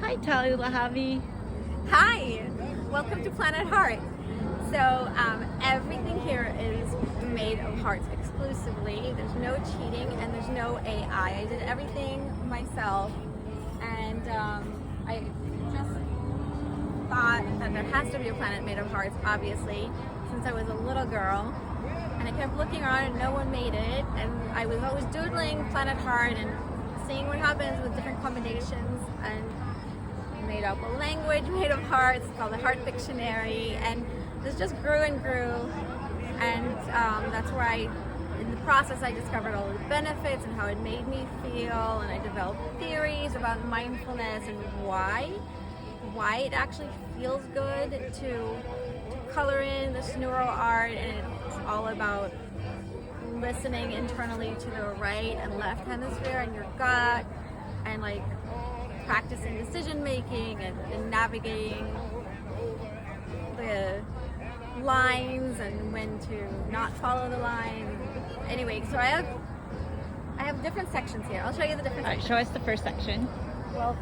Hi, Tali Lahavi. Hi, welcome to Planet Heart. So everything here is made of hearts exclusively. There's no cheating and there's no AI. I did everything myself, and I just thought that there has to be a planet made of hearts, obviously, since I was a little girl. And I kept looking around and no one made it. And I was always doodling Planet Heart and seeing what happens with different combinations, and made up a language made of hearts called the Heart Dictionary, and this just grew and grew, and that's where in the process I discovered all the benefits and how it made me feel, and I developed theories about mindfulness and why it actually feels good to color in this neural art, and it's all about listening internally to the right and left hemisphere and your gut, and like practicing decision making and navigating the lines and when to not follow the line. Anyway, so I have different sections here. I'll show you the different sections. Show us the first section. Well,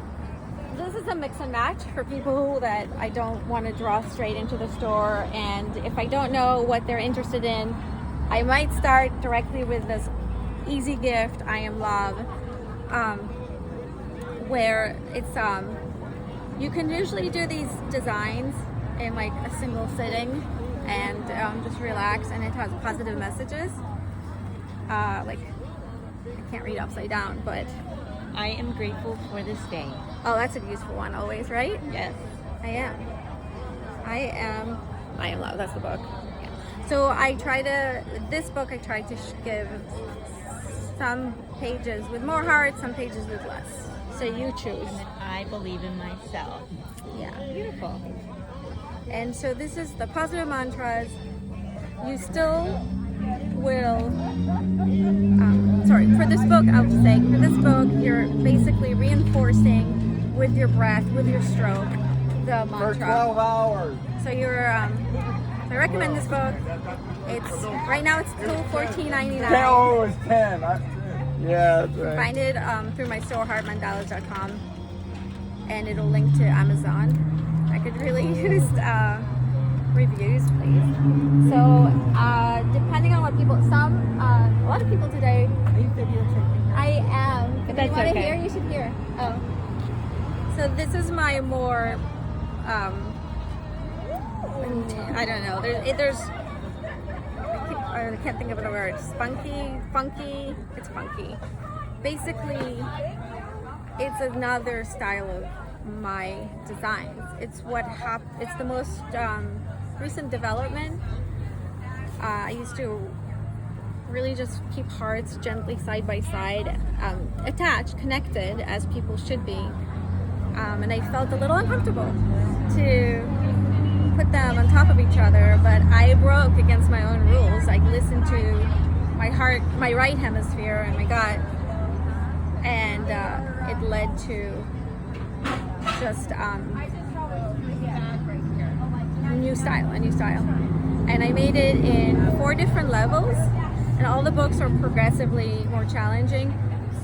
this is a mix and match for people that I don't want to draw straight into the store, and if I don't know what they're interested in, I might start directly with this easy gift, I Am Love, where it's you can usually do these designs in like a single sitting and just relax, and it has positive messages. Like, I can't read upside down, but I am grateful for this day. oh, that's a useful one always, right? Yes. I am love. That's the book. So this book I tried to give some pages with more hearts, some pages with less. So you choose. I believe in myself. Yeah. Beautiful. And so this is the positive mantras. You still will, for this book, I'll just say, for this book, you're basically reinforcing with your breath, with your stroke, the mantra. For 12 hours. So I recommend this book. It's, right now it's still $14.99. Oh, it's 10. Yeah, that's right. Find it through my store, heartmandalas.com, and it'll link to Amazon. I could really use reviews, please. So, depending on what people, a lot of people today. Are you videotaping? I am. If That's you want to okay. hear, you should hear. Oh. So this is my more, I don't know. I can't think of the word. Funky. It's funky. Basically, it's another style of my designs. It's it's the most recent development. I used to really just keep hearts gently side by side, attached, connected, as people should be. And I felt a little uncomfortable to put them on top of each other, but I broke against my own rules. I listened to my heart, my right hemisphere, and my gut, and it led to just a new style. And I made it in 4 different levels, and all the books are progressively more challenging.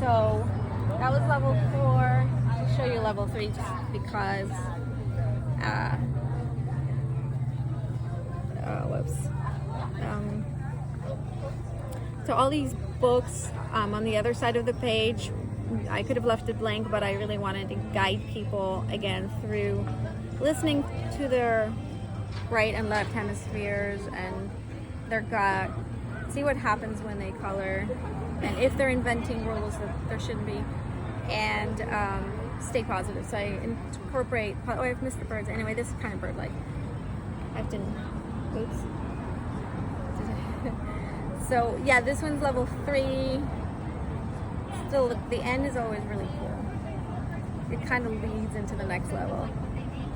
So that was level 4. I'll show you level 3 just because whoops. So all these books on the other side of the page, I could have left it blank, but I really wanted to guide people again through listening to their right and left hemispheres and their gut, see what happens when they color, and if they're inventing rules that there shouldn't be, and stay positive. So I incorporate, oh, I've missed the birds. Anyway, this is kind of bird-like. Oops. So yeah, this one's level 3. Still, the end is always really cool. It kind of leads into the next level.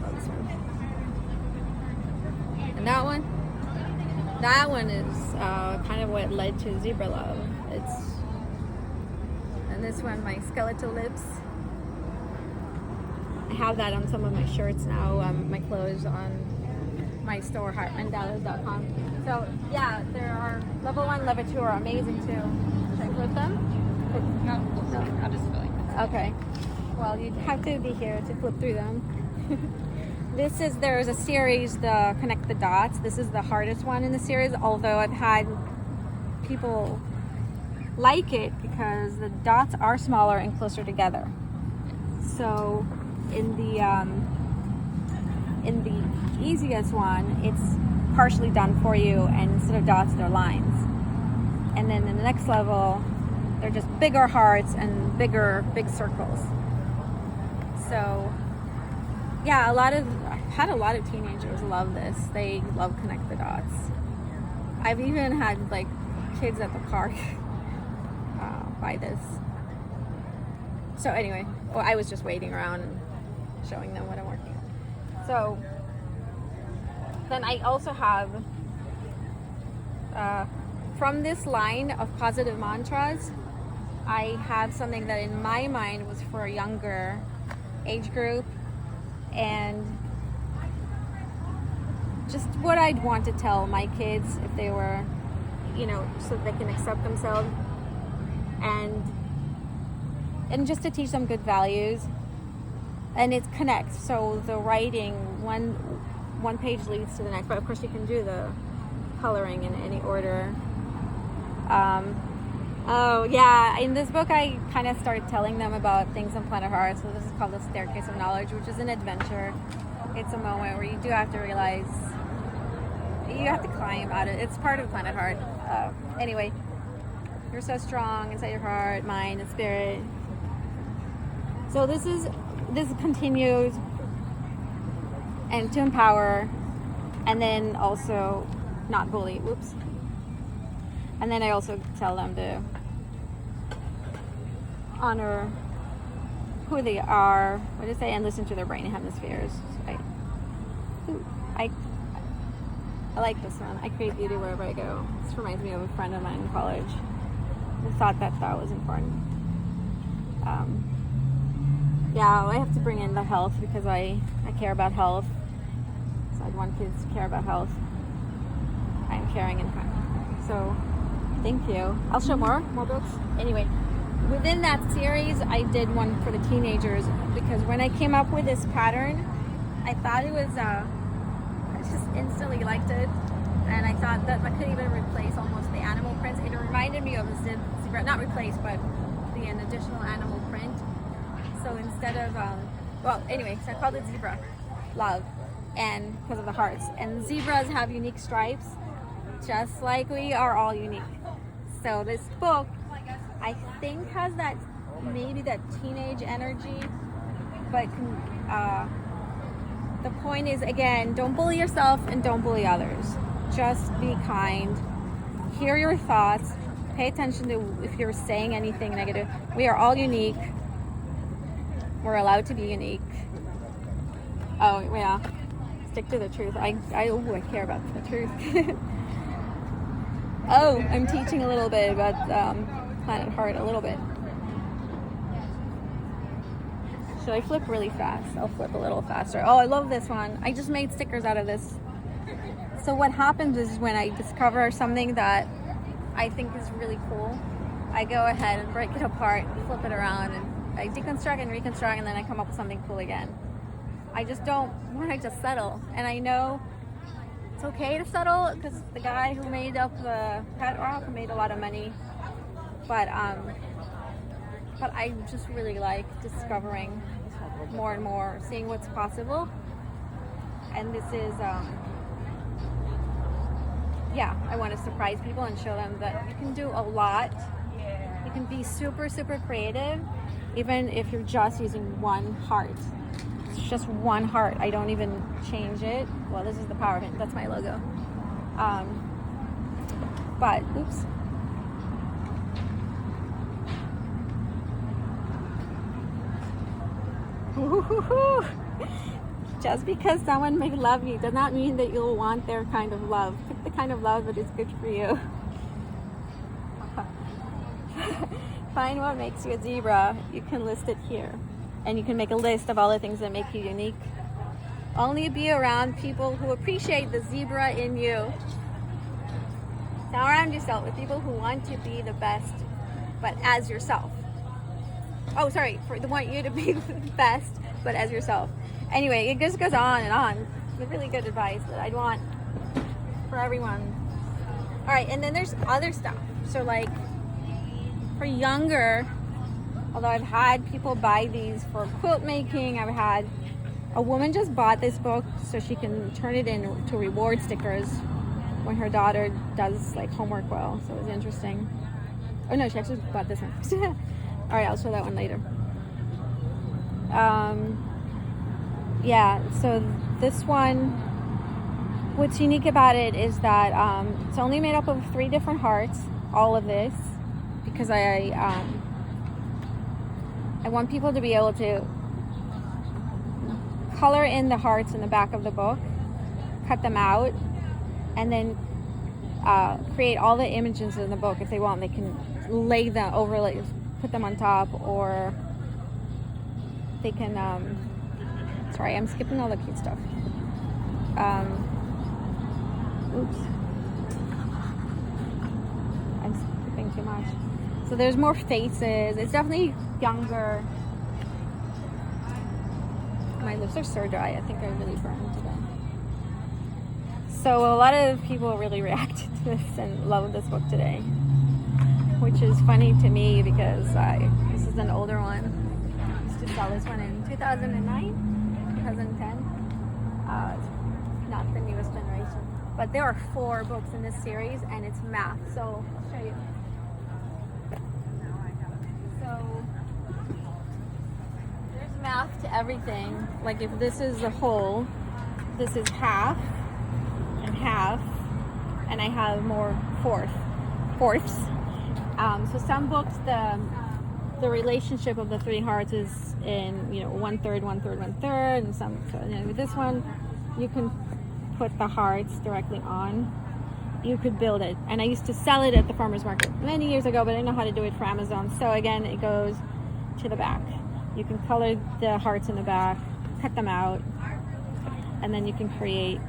Oh, this one. And that one is kind of what led to Zebra Love. And this one, my skeletal lips. I have that on some of my shirts now, my clothes on my store, heartmandalas.com. So yeah, there are level 1, level 2 are amazing too. Should I put them? No, I'll just fill it. Okay. Well, you'd have to be here to flip through them. There's a series, the Connect the Dots. This is the hardest one in the series, although I've had people like it because the dots are smaller and closer together. So in the easiest one, it's partially done for you, and instead of dots, they're lines. And then in the next level, they're just bigger hearts and big circles. So yeah, I've had a lot of teenagers love this. They love Connect the Dots. I've even had like kids at the park buy this. So anyway, well, I was just waiting around and showing them what I'm working on. So then I also have from this line of positive mantras, I have something that in my mind was for a younger age group, and just what I'd want to tell my kids if they were, so they can accept themselves, and just to teach them good values. And it connects, so the writing, one page leads to the next, but of course you can do the coloring in any order. Oh yeah, in this book I kind of started telling them about things on Planet Heart. So this is called the Staircase of Knowledge, which is an adventure. It's a moment where you do have to realize you have to climb out of it. It's part of Planet Heart. Anyway, you're so strong inside your heart, mind, and spirit. So this continues, and to empower, and then also not bully. Whoops. And then I also tell them to honor who they are, what did I say, and listen to their brain hemispheres. I like this one. I create beauty wherever I go. This reminds me of a friend of mine in college who thought that was important. Yeah, I have to bring in the health because I care about health. So I want kids to care about health. I'm caring and kind. So thank you. I'll show more books. Anyway, within that series, I did one for the teenagers because when I came up with this pattern, I thought it was, I just instantly liked it. And I thought that I could even replace almost the animal prints. It reminded me of the zebra, not replace, but an additional animal print. So instead of, so I called it Zebra Love, and because of the hearts. And zebras have unique stripes, just like we are all unique. So this book, I think, has maybe that teenage energy, but the point is, again, don't bully yourself and don't bully others. Just be kind. Hear your thoughts. Pay attention to if you're saying anything negative. We are all unique. We're allowed to be unique. Oh yeah, stick to the truth. I care about the truth. Oh, I'm teaching a little bit about Planet Heart a little bit. Should I flip really fast? I'll flip a little faster. Oh, I love this one. I just made stickers out of this. So what happens is when I discover something that I think is really cool, I go ahead and break it apart, flip it around, and I deconstruct and reconstruct, and then I come up with something cool again. I just don't want to just settle. And I know it's okay to settle because the guy who made up the pet rock made a lot of money. But I just really like discovering more and more, seeing what's possible. And this is, I want to surprise people and show them that you can do a lot. You can be super, super creative, even if you're just using one heart. It's just one heart. I don't even change it. Well, this is the power hint. That's my logo. But, oops. Ooh. Just because someone may love you does not mean that you'll want their kind of love. Pick the kind of love that is good for you. Find what makes you a zebra. You can list it here. And you can make a list of all the things that make you unique. Only be around people who appreciate the zebra in you. Surround yourself with people who want to be the best, but as yourself. Oh, sorry, they want you to be best, but as yourself. Anyway, it just goes on and on. It's really good advice that I'd want for everyone. All right, and then there's other stuff. So like for younger, although I've had people buy these for quilt making, I've had a woman just bought this book so she can turn it into reward stickers when her daughter does like homework well. So it was interesting. Oh no, she actually bought this one. All right, I'll show that one later. Yeah, so this one, what's unique about it is that it's only made up of 3 different hearts, all of this, because I want people to be able to color in the hearts in the back of the book, cut them out, and then create all the images in the book. If they want, they can lay them, overlay, put them on top, or they can, sorry, I'm skipping all the cute stuff. Oops. I'm skipping too much. So there's more faces. It's definitely younger. My lips are so dry. I think I really burned today. So a lot of people really reacted to this and loved this book today, which is funny to me because this is an older one. I used to sell this one in 2009, 2010. Not the newest generation. But there are 4 books in this series and it's math. So I'll show you. So there's math to everything. Like if this is a whole, this is half and half, and I have more fourths. So some books, the relationship of the 3 hearts is in 1/3, 1/3, 1/3, and some. So, with this one, you can put the hearts directly on. You could build it, and I used to sell it at the farmers market many years ago, but I didn't know how to do it for Amazon. So again, it goes to the back. You can color the hearts in the back, cut them out, and then you can create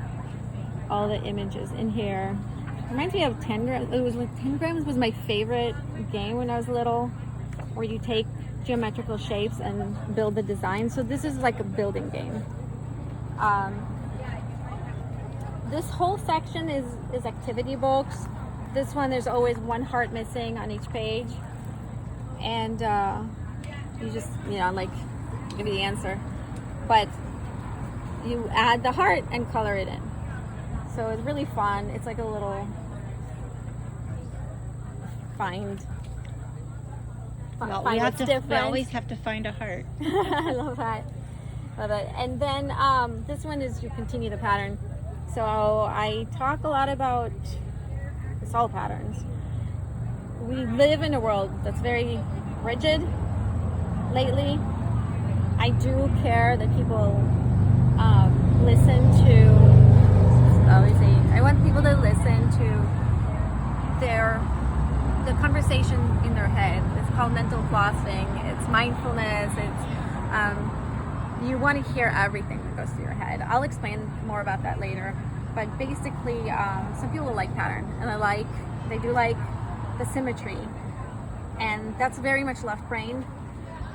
all the images in here. It reminds me of 10 grams. It was like 10 grams was my favorite game when I was little, where you take geometrical shapes and build the design. So this is like a building game. This whole section is activity books. This one, there's always 1 heart missing on each page, and you just like give you the answer, but you add the heart and color it in. So it's really fun. It's like a little find. Well, find we what's different. always have to find a heart. I love that. Love it. And then this one is you continue the pattern. So I talk a lot about the soul patterns. We live in a world that's very rigid lately. I do care that people listen to. Obviously, I want people to listen to the conversation in their head. It's called mental flossing. It's mindfulness. It's you want to hear everything that goes through your head. I'll explain more about that later. But basically, some people like pattern, and they do like the symmetry, and that's very much left-brained.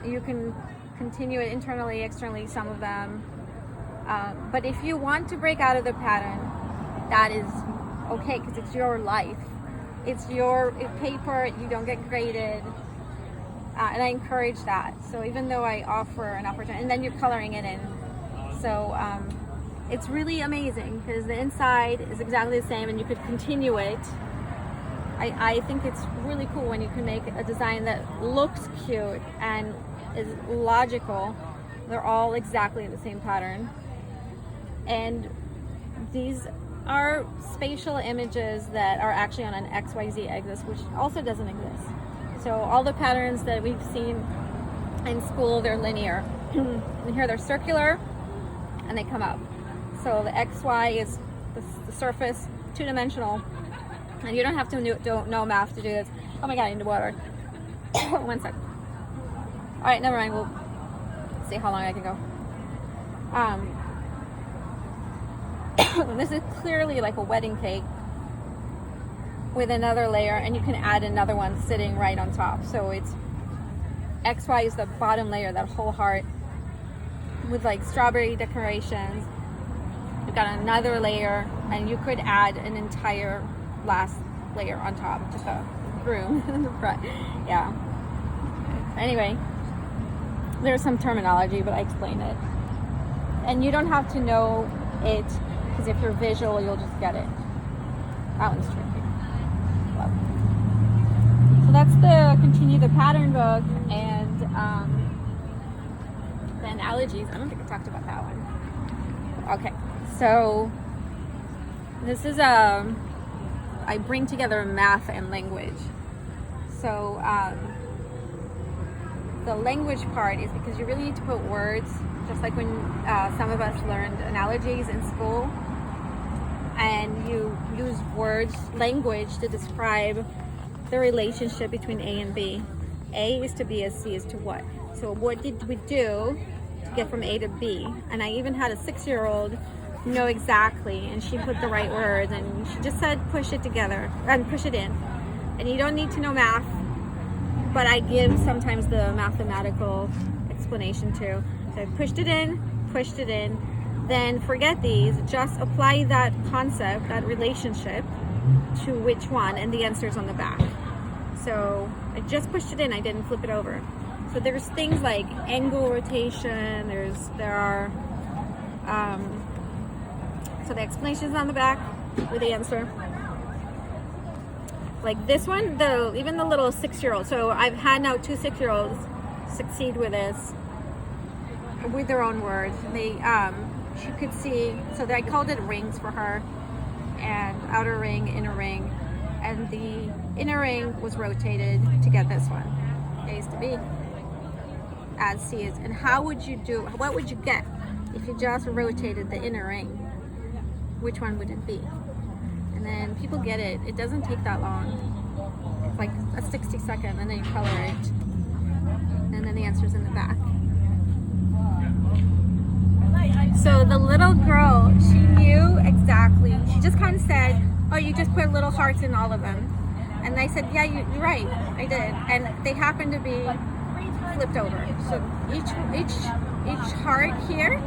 You can continue it internally, externally, some of them. But if you want to break out of the pattern, that is okay, because it's your life. It's your paper, you don't get graded. And I encourage that. So even though I offer an opportunity, and then you're coloring it in. So it's really amazing because the inside is exactly the same and you could continue it. I think it's really cool when you can make a design that looks cute and is logical. They're all exactly in the same pattern. And these are spatial images that are actually on an XYZ axis, which also doesn't exist. So all the patterns that we've seen in school, they're linear. And here they're circular and they come up. So the XY is the surface, 2-dimensional. And you don't have to know math to do this. Oh my God, I need water. 1 sec. All right, never mind. We'll see how long I can go. This is clearly like a wedding cake with another layer, and you can add another one sitting right on top. So it's, XY is the bottom layer, that whole heart with like strawberry decorations. You've got another layer, and you could add an entire last layer on top, just a room in the front. Yeah. Anyway, there's some terminology, but I explained it. And you don't have to know it, because if you're visual, you'll just get it. That one's tricky. Love it. So that's the continue the pattern book, and the analogies. I don't think I talked about that one. Okay, so this is I bring together math and language. So the language part is because you really need to put words, just like when some of us learned analogies in school, and you use words, language, to describe the relationship between A and B. A is to B as C is to what. So what did we do to get from A to B? And I even had a 6-year-old know exactly, and she put the right words, and she just said push it together and push it in. And you don't need to know math, but I give sometimes the mathematical explanation too. So I pushed it in, then forget these, just apply that concept, that relationship to which one, and the answer's on the back. So I just pushed it in, I didn't flip it over. So there's things like angle rotation, so the explanation is on the back with the answer. Like this one, even the little 6-year-old. So I've had now 2 6-year-olds succeed with this, with their own words. They, she could see. So I called it rings for her, and outer ring, inner ring, and the inner ring was rotated to get this one. A is to B, as C is. And how would you do? What would you get if you just rotated the inner ring? Which one would it be? And then people get it. It doesn't take that long. It's like a 60-second, and then you color it, and then the answer's in the back. So the little girl, she knew exactly. She just kind of said, "Oh, you just put little hearts in all of them." And I said, "Yeah, you're right. I did." And they happened to be flipped over. So each heart here,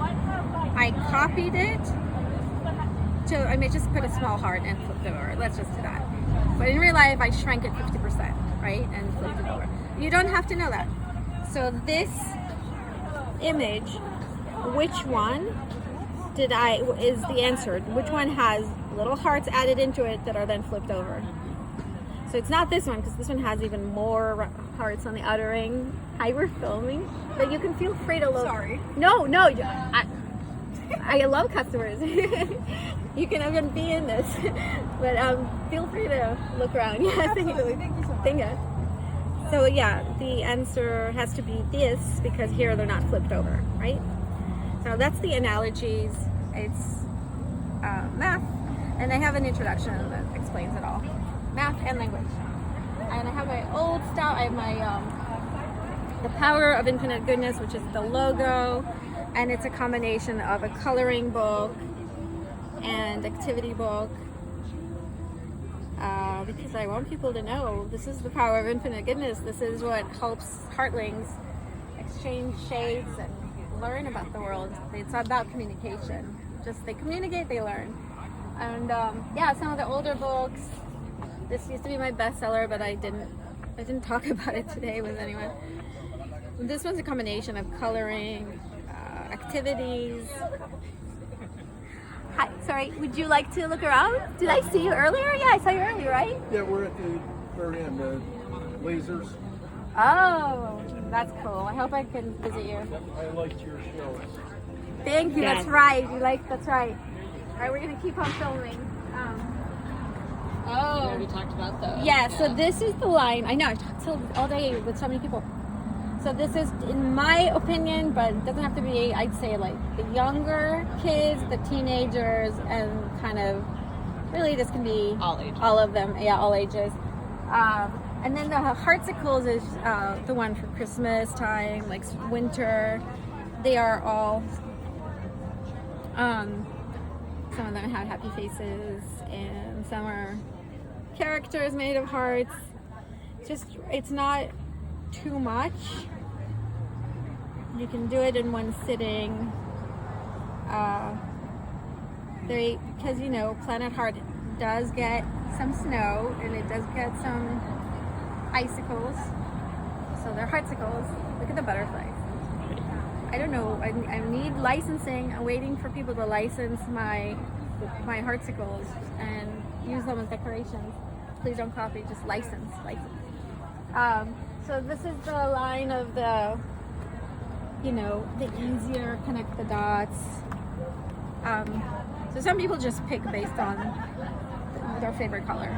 I copied it. I may just put a small heart and flipped it over. Let's just do that. But in real life, I shrank it 50%, right? And flipped it over. You don't have to know that. So this image, which one is the answer? Which one has little hearts added into it that are then flipped over? So it's not this one, because this one has even more hearts on the outer ring. Hi, we're filming. But you can feel free to look. Sorry. No. I love customers. You can even be in this, but feel free to look around. Yeah, Absolutely. Thank you so much. Thank you. So yeah, the answer has to be this, because here they're not flipped over, right? So that's the analogies. It's math, and I have an introduction that explains it all. Math and language. And I have my old style. I have my The Power of Infinite Goodness, which is the logo. And it's a combination of a coloring book and activity book, because I want people to know this is the power of infinite goodness. This is what helps heartlings exchange shades and learn about the world. It's about communication. Just they communicate, they learn. And yeah, some of the older books. This used to be my bestseller, but I didn't talk about it today with anyone. This one's a combination of coloring, activities. Hi, sorry, would you like to look around? Did I see you earlier? Yeah, I saw you earlier, right? Yeah, we're at the very end, the lasers. Oh, that's cool. I hope I can visit you. I liked your show. Thank you, Yes. that's right. That's right. All right, we're gonna keep on filming. We already talked about those. Yeah, so this is the line. I know, I've talked all day with so many people. So this is, in my opinion, but it doesn't have to be, I'd say like the younger kids, the teenagers, and kind of, really this can be All ages. all of them, yeah, all ages. And then the Heartsicles is the one for Christmas time, like winter. They are all, some of them have happy faces, and some are characters made of hearts. Just, it's not too much. You can do it in one sitting. Because you know, Planet Heart does get some snow and it does get some icicles. So they're heartsicles. Look at the butterflies. I don't know. I need licensing. I'm waiting for people to license my heartsicles and use them as decorations. Please don't copy. Just license. So this is the line of the, you know, the easier connect the dots. So some people just pick based on their favorite color,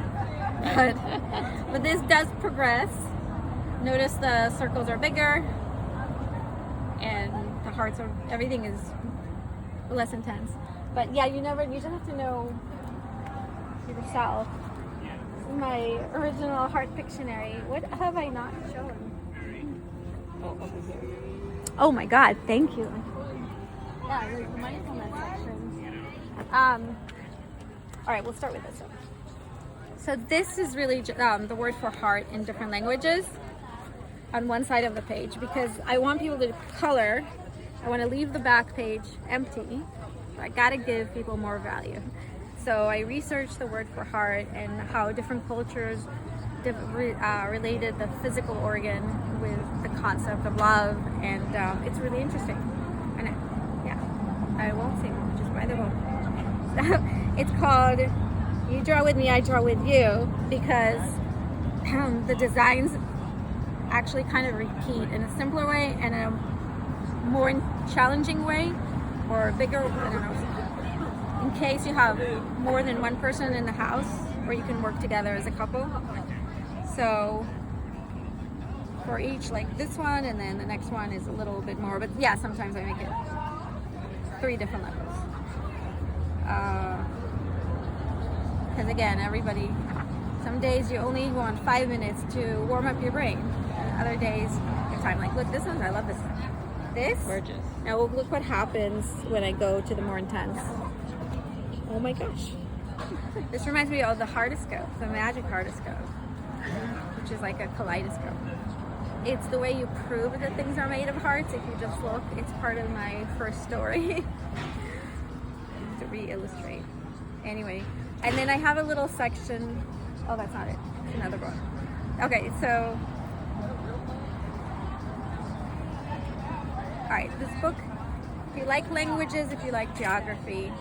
but this does progress. Notice the circles are bigger and the hearts are, everything is less intense. But yeah, you just have to know yourself. This is my original heart Pictionary. What have I not shown? Oh my God, thank you. Yeah, there's mindfulness section. All right, we'll start with this one. So this is really the word for heart in different languages on one side of the page, because I want people to color. I want to leave the back page empty. I gotta give people more value. So I researched the word for heart and how different cultures related the physical organ with the concept of love, and it's really interesting. And I won't sing, just by the book. It's called You Draw With Me, I Draw With You, because the designs actually kind of repeat in a simpler way and a more challenging way, or a bigger, I don't know, in case you have more than one person in the house, or you can work together as a couple. So for each, like this one, and then the next one is a little bit more, but yeah, sometimes I make it 3 different levels. Because again, everybody, some days you only want 5 minutes to warm up your brain, and other days your time, like, look, this one, I love this one. This? Gorgeous. Now look what happens when I go to the more intense. Oh my gosh. This reminds me of the heartoscope, the magic heartoscope, which is like a kaleidoscope. It's the way you prove that things are made of hearts. If you just look, it's part of my first story to re-illustrate. Anyway, and then I have a little section. Oh, that's not it. It's another book. Okay, so all right, this book, if you like languages, if you like geography,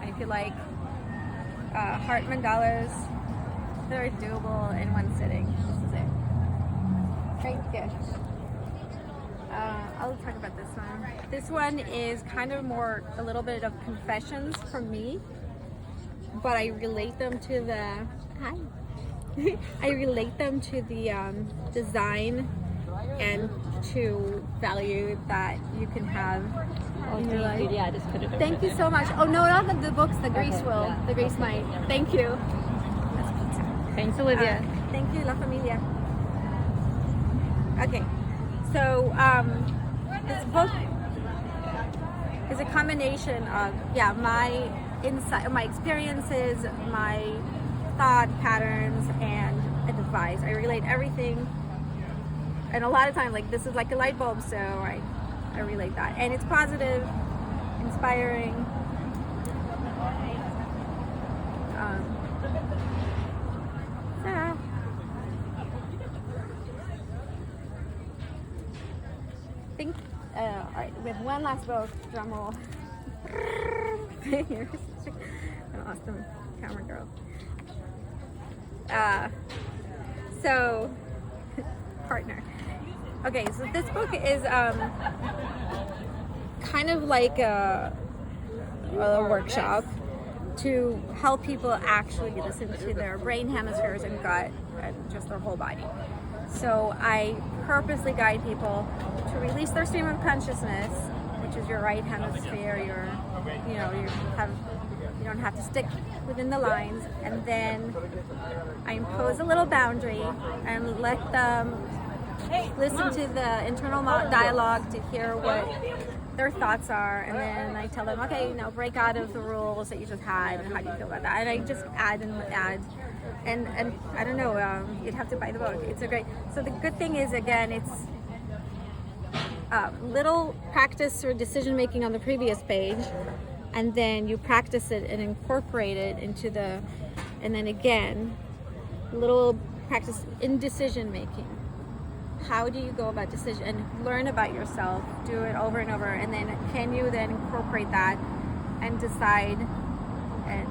and if you like heart mandalas, they're doable in one sitting. This is it. Right there. I'll talk about this one. This one is kind of more a little bit of confessions from me, but I relate them to the I relate them to the design and to value that you can have in your life. Yeah, I just put it over Thank you there. so much. Oh no, not the books, the grease Okay, will. yeah. The grease might. Thank you. That's pizza. Thanks, Olivia. Thank you, La Familia. Okay, so this book is a combination of my insight, my experiences, my thought patterns, and advice. I relate everything, and a lot of times, like, this is like a light bulb, so I relate that, and it's positive, inspiring. Yeah. I think, all right, with one last book, drum roll. You're such an awesome camera girl. So, partner. Okay, so this book is kind of like a workshop to help people actually listen to their brain hemispheres and gut and just their whole body. So I purposely guide people to release their stream of consciousness, which is your right hemisphere. You don't have to stick within the lines, and then I impose a little boundary and let them listen to the internal dialogue to hear what their thoughts are, and then I tell them, okay, now break out of the rules that you just had, and how do you feel about that? And I just add and add, and I don't know, you'd have to buy the book. It's a great. So the good thing is, again, little practice or decision making on the previous page, and then you practice it and incorporate it into the, and then again, little practice in decision making. How do you go about decision and learn about yourself? Do it over and over, and then can you then incorporate that and decide? And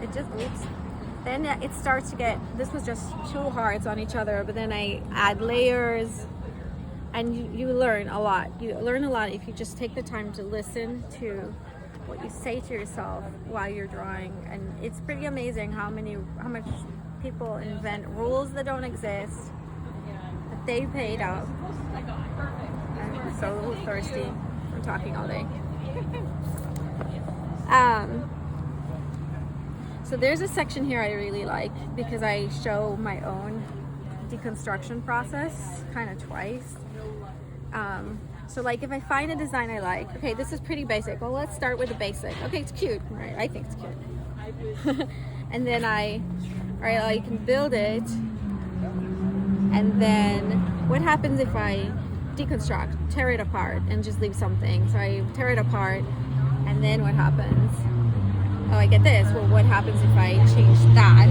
it just loops. Then it starts to get, this was just two hearts on each other, but then I add layers, and you learn a lot. You learn a lot if you just take the time to listen to what you say to yourself while you're drawing. And it's pretty amazing how much people invent rules that don't exist, that they paid up. I'm so thirsty from talking all day. So there's a section here I really like because I show my own deconstruction process kind of twice. So like if I find a design I like, okay, this is pretty basic. Well, let's start with the basic. Okay, it's cute, right? I think it's cute. And then I can build it. And then what happens if I deconstruct, tear it apart and just leave something? So I tear it apart, and then what happens? Oh, I get this. Well, what happens if I change that?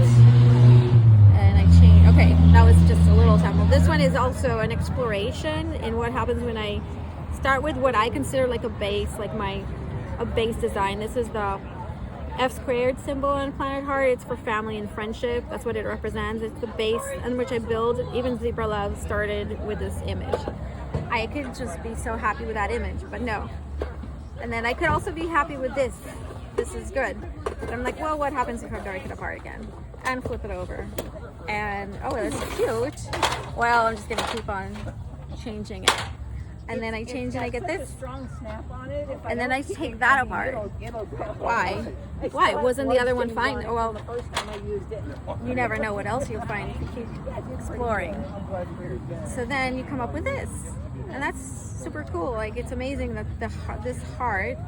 And I change, okay, that was just a little sample. This one is also an exploration in what happens when I start with what I consider like a base, like a base design. This is the F² symbol on Planet Heart. It's for family and friendship. That's what it represents. It's the base on which I build. Even Zebra Love started with this image. I could just be so happy with that image, but no. And then I could also be happy with this. This is good. But I'm like, well, what happens if I break it apart again? And flip it over. And, oh, that's cute. Well, I'm just gonna keep on changing it. And then I change and I get this. And then I take that apart. Why? Why? Wasn't the other one fine? Oh, well, you never know what else you'll find if you keep exploring. So then you come up with this. And that's super cool. Like, it's amazing that this heart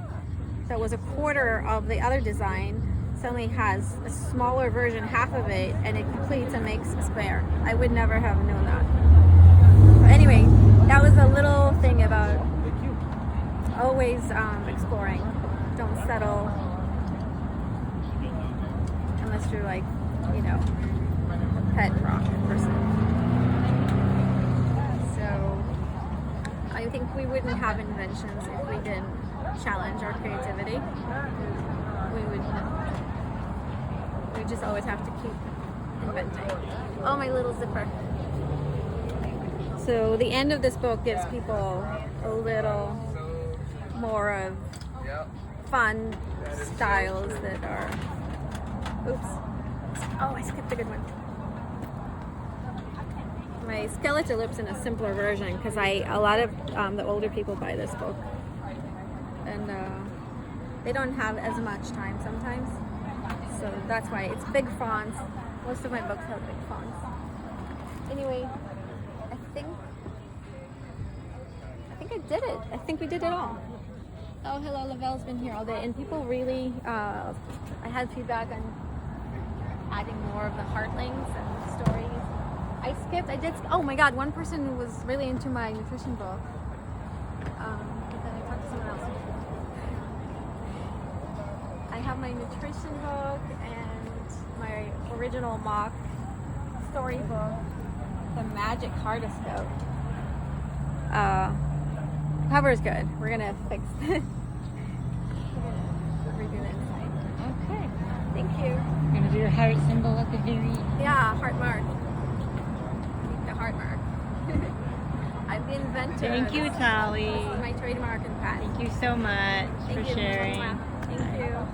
that was a quarter of the other design suddenly has a smaller version, half of it, and it completes and makes a square. I would never have known that. But anyway, that was a little thing about always exploring. Don't settle unless you're like, you know, a pet rock person. So I think we wouldn't have inventions if we didn't challenge our creativity. We just always have to keep inventing. Oh, my little zipper. So the end of this book gives people a little more of fun styles that are, oops. Oh, I skipped a good one. My skeletal lips in a simpler version because a lot of the older people buy this book. And they don't have as much time sometimes, so that's why it's big fonts. Most of my books have big fonts. Anyway, I think I did it. I think we did it all. Oh, hello, Lavelle's been here all day, and people really, I had feedback on adding more of the heartlings and stories. I did, oh my god, one person was really into my nutrition book. But then I talked to someone else. I have my nutrition book and my original mock storybook, the Magic Cardoscope. Cover is good. We're gonna fix it. We're gonna redo the inside. Okay. Thank you. You're gonna do your heart symbol at the very. Yeah, heart mark. The heart mark. I'm the inventor. Thank you, Tally. This is my trademark and patent. Thank you so much Thank for you. sharing. Thank you.